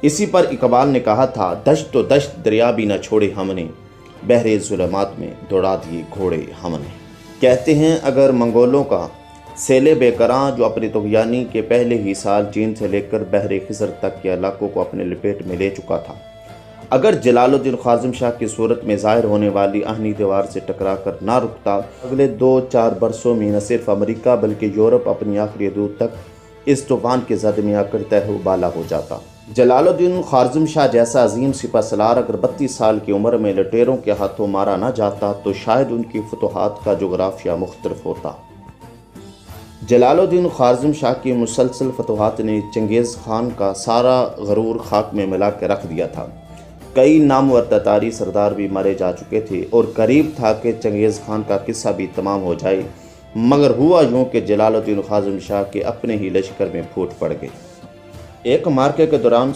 اسی پر اقبال نے کہا تھا، دشت و دشت دریا بھی نہ چھوڑے ہم نے، بحر ظلمات میں دوڑا دیے گھوڑے ہم نے۔ کہتے ہیں اگر منگولوں کا سیل بے کراں جو اپنی طغیانی کے پہلے ہی سال چین سے لے کر بحر خزر تک کے علاقوں کو اپنے لپیٹ میں لے چکا تھا، اگر جلال الدین خواrzm شاہ کی صورت میں ظاہر ہونے والی آہنی دیوار سے ٹکرا کر نہ رکتا، اگلے 2-4 برسوں میں نہ صرف امریکہ بلکہ یورپ اپنی آخری حدود تک اس طوفان کے زد میں آ کر تہہ و بالا ہو جاتا۔ جلال الدین خواrzm شاہ جیسا عظیم سپہ سالار اگر 32 سال کی عمر میں لٹیروں کے ہاتھوں مارا نہ جاتا تو شاید ان کی فتوحات کا جغرافیہ مختلف ہوتا۔ جلال الدین خواrzm شاہ کی مسلسل فتوحات نے چنگیز خان کا سارا غرور خاک میں ملا کے رکھ دیا تھا۔ کئی نامور تتاری سردار بھی مارے جا چکے تھے اور قریب تھا کہ چنگیز خان کا قصہ بھی تمام ہو جائے، مگر ہوا یوں کہ جلال الدین خواrzm شاہ کے اپنے ہی لشکر میں پھوٹ پڑ گئے۔ ایک معرکے کے دوران